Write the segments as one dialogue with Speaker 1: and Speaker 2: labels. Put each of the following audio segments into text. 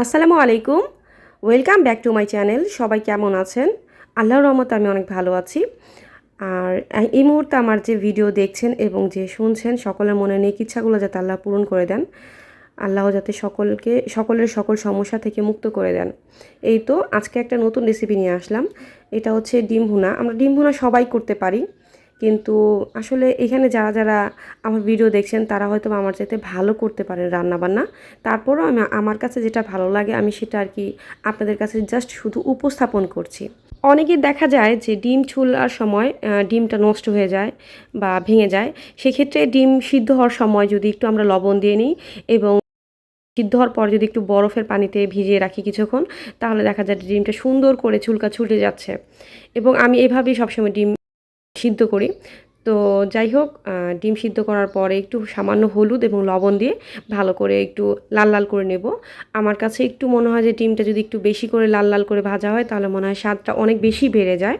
Speaker 1: আসসালামু আলাইকুম। Welcome back to my channel. সবাই কেমন আছেন? আল্লাহর রহমতে আমি অনেক ভালো আছি। আর এই মুহূর্তে আমার যে ভিডিও দেখছেন এবং যে শুনছেন সকলের মনের নেক ইচ্ছাগুলো যাতে আল্লাহ পূরণ করে দেন। আল্লাহ যাতে সকলের সকল সমস্যা থেকে মুক্ত করে দেন। এই তো আজকে একটা নতুন রেসিপি নিয়ে আসলাম। এটা হচ্ছে ডিম ভুনা। আমরা ডিম ভুনা সবাই করতে পারি। কিন্তু আসলে এখানে যারা আমার ভিডিও দেখছেন তারা হয়তো আমার চাইতে ভালো করতে পারেন রান্নাবান্না। তারপরও আমার কাছে যেটা ভালো লাগে আমি সেটা আর কি আপনাদের কাছে জাস্ট শুধু উপস্থাপন করছি। অনেকের দেখা যায় যে ডিম ছুলার সময় ডিমটা নষ্ট হয়ে যায় বা ভেঙে যায়। সেক্ষেত্রে ডিম সিদ্ধ হওয়ার সময় যদি একটু আমরা লবণ দিয়ে নিই এবং সিদ্ধ হওয়ার পর যদি একটু বরফের পানিতে ভিজিয়ে রাখি কিছুক্ষণ, তাহলে দেখা যায় ডিমটা সুন্দর করে চুলকা ছুটে যাচ্ছে। এবং আমি এভাবেই সবসময় ডিম সিদ্ধ করি। তো যাই হোক, ডিম সিদ্ধ করার পরে একটু সামান্য হলুদ এবং লবণ দিয়ে ভালো করে একটু লাল লাল করে নেব। আমার কাছে একটু মনে হয় যে ডিমটা যদি একটু বেশি করে লাল লাল করে ভাজা হয় তাহলে মনে হয় স্বাদটা অনেক বেশি বেড়ে যায়।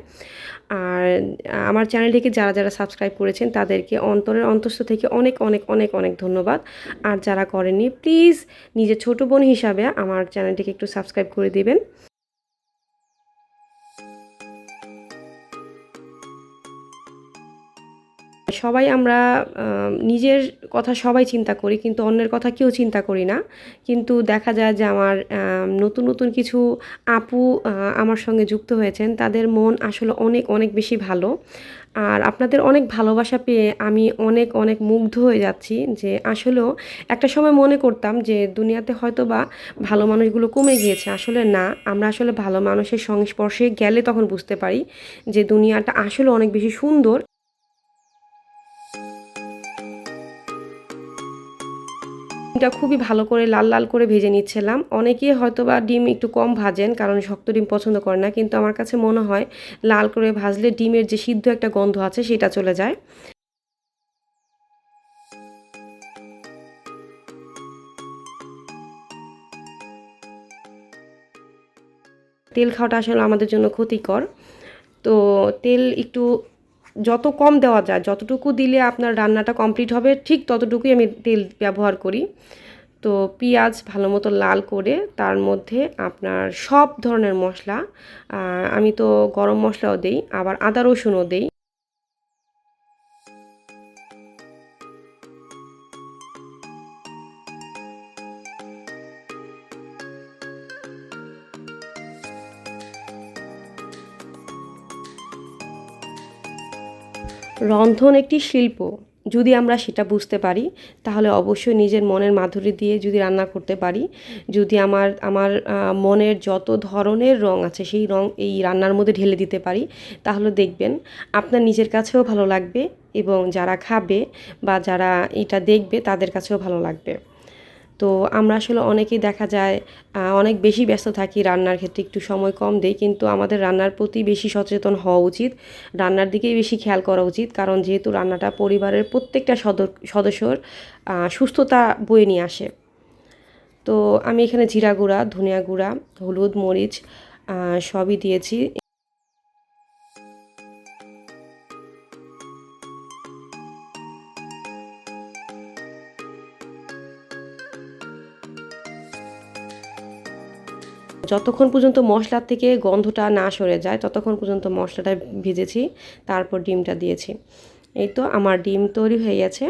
Speaker 1: আর আমার চ্যানেলটিকে যারা সাবস্ক্রাইব করেছেন তাদেরকে অন্তরের অন্তঃস্থ থেকে অনেক অনেক অনেক অনেক ধন্যবাদ। আর যারা করেননি প্লিজ নিজের ছোট বোন হিসাবে আমার চ্যানেলটিকে একটু সাবস্ক্রাইব করে দিবেন। সবাই আমরা নিজের কথা সবাই চিন্তা করি, কিন্তু অন্যের কথা কেউ চিন্তা করি না। কিন্তু দেখা যায় যে আমার নতুন নতুন কিছু আপু আমার সঙ্গে যুক্ত হয়েছেন, তাদের মন আসলে অনেক অনেক বেশি ভালো। আর আপনাদের অনেক ভালোবাসা পেয়ে আমি অনেক অনেক মুগ্ধ হয়ে যাচ্ছি যে আসলেও একটা সময় মনে করতাম যে দুনিয়াতে হয়তো বা ভালো মানুষগুলো কমে গিয়েছে। আসলে না, আমরা আসলে ভালো মানুষের সংস্পর্শে গেলে তখন বুঝতে পারি যে দুনিয়াটা আসলে অনেক বেশি সুন্দর। ডিমটা খুবই ভালো করে লাল লাল করে ভেজে নিচ্ছিলাম। অনেকেই হয়তোবা ডিম একটু কম ভাজেন কারণ শক্ত ডিম পছন্দ করে না, কিন্তু আমার কাছে মনে হয় লাল করে ভাজলে ডিমের যে সিদ্ধ একটা গন্ধ আছে সেটা চলে যায়। তেল খাওয়াটা আসলে আমাদের জন্য ক্ষতিকর। তো তেল একটু যত কম দেওয়া যায়, যতটুকু দিলে আপনার রান্নাটা কমপ্লিট হবে ঠিক ততটুকুই আমি তেল ব্যবহার করি। তো পেঁয়াজ ভালো মতো লাল করে তার মধ্যে আপনার সব ধরনের মশলা, আমি তো গরম মশলাও দেই, আবার আদা রসুনও দেই। রন্ধন একটি শিল্প। যদি আমরা সেটা বুঝতে পারি তাহলে অবশ্যই নিজের মনের মাধুরী দিয়ে যদি রান্না করতে পারি, যদি আমার মনের যত ধরনের রং আছে সেই রং এই রান্নার মধ্যে ঢেলে দিতে পারি, তাহলে দেখবেন আপনার নিজের কাছেও ভালো লাগবে এবং যারা খাবে বা যারা এটা দেখবে তাদের কাছেও ভালো লাগবে। তো আমরা আসলে অনেকেই দেখা যায় অনেক বেশি ব্যস্ত থাকি, রান্নার ক্ষেত্রে একটু সময় কম দেই, কিন্তু আমাদের রান্নার প্রতি বেশি সচেতন হওয়া উচিত, রান্নার দিকেই বেশি খেয়াল করা উচিত। কারণ যেহেতু রান্নাটা পরিবারের প্রত্যেকটা সদস্যর সুস্থতা বয়ে নিয়ে আসে। তো আমি এখানে জিরা গুঁড়া, ধনিয়া গুঁড়া, হলুদ, মরিচ সবই দিয়েছি। যতক্ষণ পর্যন্ত মশলার থেকে গন্ধটা না সরে যায় ততক্ষণ পর্যন্ত মশলাটা ভেজেছি, তারপর ডিমটা দিয়েছি। এই তো আমার ডিম তৈরি হয়ে গেছে।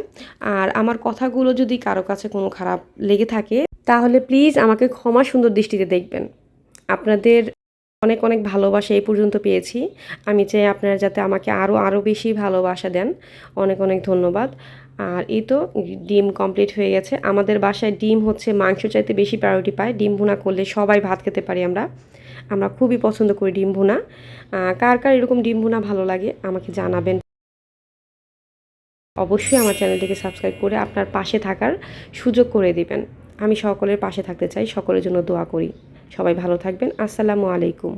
Speaker 1: আর আমার কথাগুলো যদি কারো কাছে কোনো খারাপ লেগে থাকে তাহলে প্লিজ আমাকে ক্ষমা সুন্দর দৃষ্টিতে দেখবেন। আপনাদের অনেক অনেক ভালোবাসা এই পর্যন্ত পেয়েছি। আমি চাই আপনারা যাতে আমাকে আরও আরও বেশি ভালোবাসা দেন। অনেক অনেক ধন্যবাদ। আর এই তো ডিম কমপ্লিট হয়ে গেছে। আমাদের বাসায় ডিম হচ্ছে মাংস চাইতে বেশি প্রায়োরিটি পায়। ডিম ভুনা করলে সবাই ভাত খেতে পারি আমরা। আমরা খুবই পছন্দ করি ডিম ভুনা। কার কার এরকম ডিম ভুনা ভালো লাগে আমাকে জানাবেন। অবশ্যই আমার চ্যানেলটিকে সাবস্ক্রাইব করে আপনার পাশে থাকার সুযোগ করে দিবেন। আমি সকলের পাশে থাকতে চাই, সকলের জন্য দোয়া করি। সবাই ভালো থাকবেন। আসসালামু আলাইকুম।